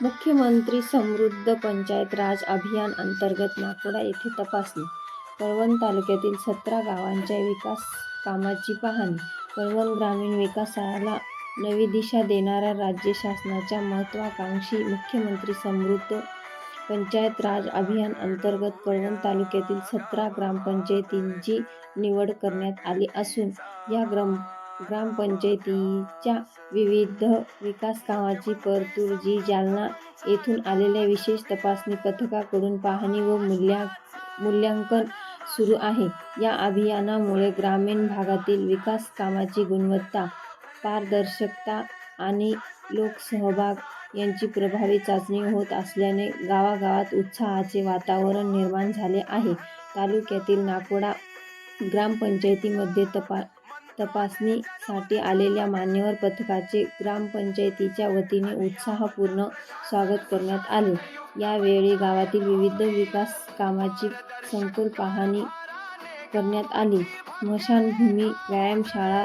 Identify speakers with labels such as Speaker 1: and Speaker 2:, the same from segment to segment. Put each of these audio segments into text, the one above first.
Speaker 1: मुख्यमंत्री समृद्ध पंचायत राज अभियान अंतर्गत नाकोडा येथे तपासणी. कळवण तालुक्यातील 17 गावांच्या विकास कामाची पाहणी. कळवण ग्रामीण विकासाला नवी दिशा देणाऱ्या राज्य शासनाच्या महत्त्वाकांक्षी मुख्यमंत्री समृद्ध पंचायत राज अभियान अंतर्गत कळवण तालुक्यातील 17 ग्रामपंचायतींची निवड करण्यात आली असून या ग्रामपंचायतीच्या विविध विकास कामाची पडताळणी जालना येथून आलेल्या विशेष तपासणी पथकाकडून पाहणी व मूल्यांकन सुरू आहे. या अभियानामुळे ग्रामीण भागातील विकास कामाची गुणवत्ता, पारदर्शकता आणि लोकसहभाग यांची प्रभावी चाचणी होत असल्याने गावागावात उत्साहाचे वातावरण निर्माण झाले आहे. तालुक्यातील नाकोडा ग्रामपंचायतीमध्ये तपासणीसाठी आलेल्या मान्यवर पथकाचे ग्रामपंचायतीच्या वतीने उत्साहपूर्ण स्वागत करण्यात आले. यावेळी गावातील विविध विकास कामाची सखोल पाहणी करण्यात आली. स्मशानभूमी, व्यायामशाळा,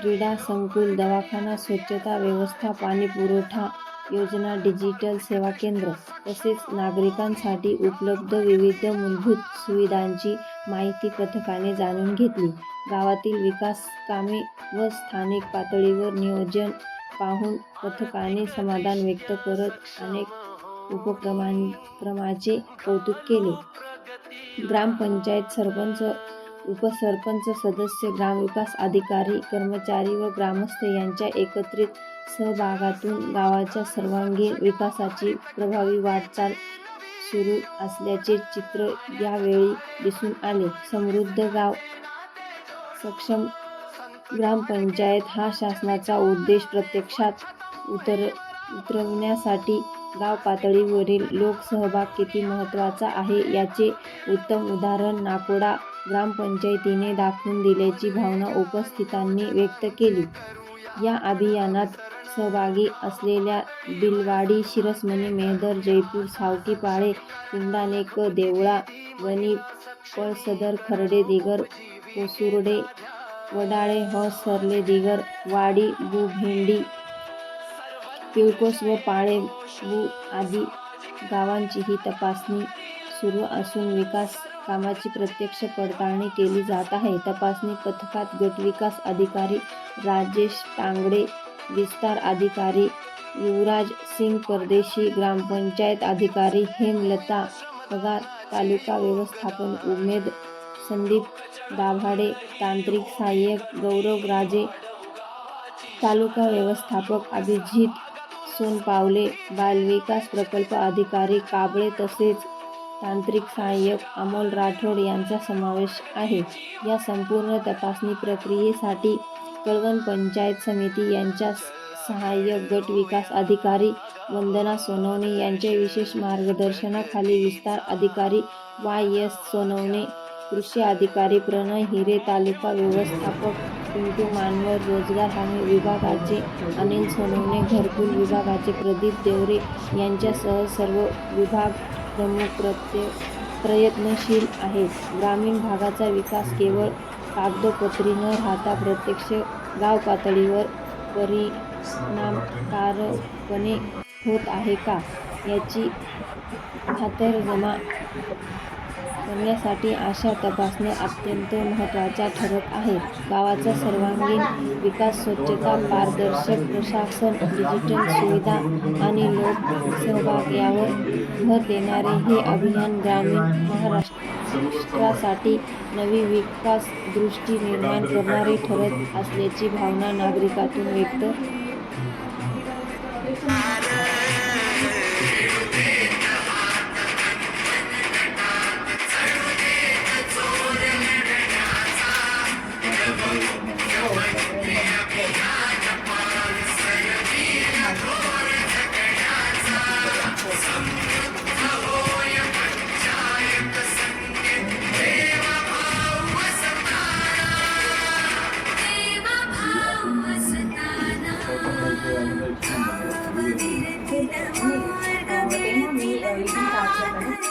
Speaker 1: क्रीडा संकुल, दवाखाना, स्वच्छता व्यवस्था, पाणीपुरवठा योजना, डिजिटल सेवा केंद्र तसेच नागरिकांसाठी उपलब्ध विविध मूलभूत सुविधांची माहिती पथकाने जाणून घेतली. गावातील विकास कामे व स्थानिक पातळीवर नियोजन पाहून पथकाने समाधान व्यक्त करत अनेक उपक्रमांचे कौतुक केले. ग्रामपंचायत सरपंच, उपसरपंच सदस्य, ग्रामविकास अधिकारी, कर्मचारी व ग्रामस्थ यांच्या एकत्रित सहभागातून गावाच्या सर्वांगीण विकासाची प्रभावी वाटचाल सुरू असल्याचे चित्र यावेळी दिसून आले. समृद्ध गाव, सक्षम ग्रामपंचायत हा शासनाचा उद्देश प्रत्यक्षात उतरवण्यासाठी गाव पातळीवरील लोकसहभाग किती महत्त्वाचा आहे याचे उत्तम उदाहरण नाकोडा ग्रामपंचायतीने दाखवून दिल्याची भावना उपस्थितांनी व्यक्त केली. या अभियानात सहभागी असलेल्या बिलवाडी, शिरसमणी, मेहदर, जयपूर, सावकी पाळे, कुंडानेक, देवळा, वणी, पळसदर, खर्डे, दिगर, कोसुर्डे, वडाळे, हॉसरले, दिगर, वाडी, भेंडी, पिळकोस व पाळे आदी गावांचीही तपासणी सुरू असून विकास कामाची प्रत्यक्ष पडताळणी केली जात आहे. तपासणी पथकात गटविकास अधिकारी राजेश टांगडे, विस्तार अधिकारी युवराज सिंग परदेशी, ग्रामपंचायत अधिकारी हेमलता पगार, तालुका व्यवस्थापन उमेद संदीप दाभाडे, तांत्रिक सहाय्यक गौरव राजे, तालुका व्यवस्थापक अभिजित सोनपावले, बालविकास प्रकल्प अधिकारी काबळे तसेच तांत्रिक सहाय्यक अमोल राठोड यांचा समावेश आहे. या संपूर्ण तपासणी प्रक्रियेसाठी कळवण पंचायत समिती यांच्या सहाय्यक गट विकास अधिकारी वंदना सोनवणे यांच्या विशेष मार्गदर्शनाखाली विस्तार अधिकारी YS सोनवणे, कृषी अधिकारी प्रणय हिरे, तालुका व्यवस्थापक पिंटू मानवर, रोजगार हमी विभागाचे अनिल सोनवणे, घरकुल विभागाचे प्रदीप देवरे यांच्यासह सर्व विभाग प्रमुख प्रयत्नशील आहेत. ग्रामीण भागाचा विकास केवळ कागदोपत्री न राहता प्रत्यक्ष गाव पातळीवर परिणामकारकपणे होत आहे का याची खातरजमा करण्यासाठी अशा तपासण्या अत्यंत महत्त्वाच्या ठरत आहेत. गावाचा सर्वांगीण विकास, स्वच्छता, पारदर्शक प्रशासन, डिजिटल सुविधा आणि लोकसहभाग यावर भर देणारे हे अभियान ग्रामीण महाराष्ट्रासाठी नवी विकास दृष्टी निर्माण करणारे ठरत असल्याची भावना नागरिकांतून व्यक्त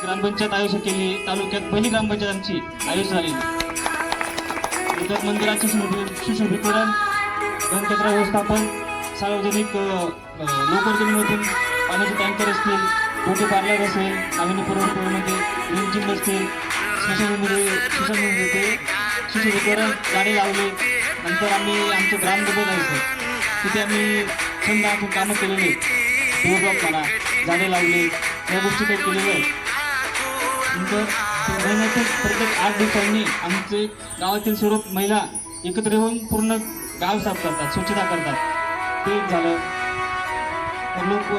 Speaker 2: ग्रामपंचायत आयोजित केली. तालुक्यात पहिली ग्रामपंचायत आमची आयोजित झाली. विद्युत मंदिराचे सुशोभीकरण, घनकचरा व्यवस्थापन, सार्वजनिक लोकवर्गणीमधून पाण्याचे टँकर असतील, ब्युटी पार्लर असेल, नाविन्य पुरवठ्यामध्ये जिम असतील, स्मशानमध्ये ते सुशोभीकरण गाडी लावले. नंतर आम्ही आमचं ग्रामदबक आहे सर, तिथे आम्ही छंद आपण कामं केलेले, देवबाग म्हणा, झाडे लावले, या गोष्टी काही केलेल्या आहेत. नंतर महिन्यातील प्रत्येक 8 दिवसांनी आमचे गावातील सर्व महिला एकत्र येऊन पूर्ण गाव साफ करतात, स्वच्छता करतात. ते एक झालं. लोक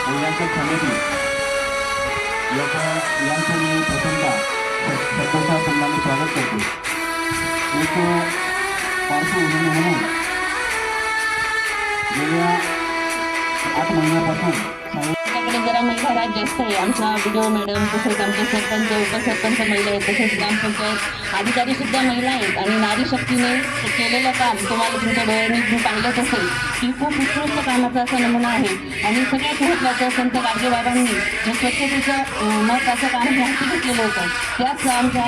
Speaker 3: महिलांच्या समिती यांचं मी प्रथमतः सरकारच्या सन्मानाने स्वागत करतो. एक पार्श्वभूमी म्हणून गेल्या 8 महिन्यापासून
Speaker 4: आपल्याकडे जरा महिला राज जास्त आहे. आमच्या व्हिडिओ मॅडम, तसेच आमचे सरपंच, उपसरपंच महिला आहेत, तसेच ग्रामपंचायत अधिकारी सुद्धा महिला आहेत. आणि नारी शक्तीने केलेलं काम तुम्हाला तुमच्या डोळ्यांनी मी पाहिलंच असेल की खूप उत्कृष्ट कामाचा असा नमुना आहे. आणि सगळ्यात महत्त्वाचं संत गाडगेबाबांनी जे स्वच्छतेचं महत्त्वाचं काम हाती घेतलेलं होतं, त्याच आमच्या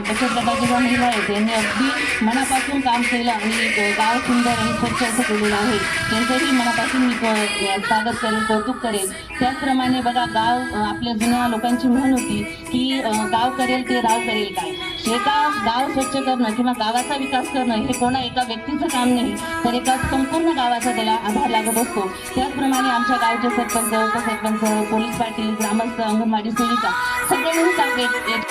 Speaker 4: बचत गटाच्या ज्या महिला आहेत त्यांनी अगदी मनापासून काम केलं आणि गाव सुंदर आणि स्वच्छ असं केलेलं आहे. त्यांचंही मनापासून मी स्वागत करेल, कौतुक करेल. त्याचप्रमाणे बघा, गाव आपल्या जुन्या लोकांची म्हण होती की गाव करेल ते राव करेल काय. एका गाव स्वच्छ करणं किंवा गावाचा विकास करणं हे कोणा एका व्यक्तीचं काम नाही, तर एका संपूर्ण गावाचा त्याला आधार लागत असतो. त्याचप्रमाणे आमच्या गावचे सरपंच, उपसरपंच, पोलीस पाटील, ग्रामस्थ, अंगणवाडी सेविका सगळे मिळून
Speaker 3: एक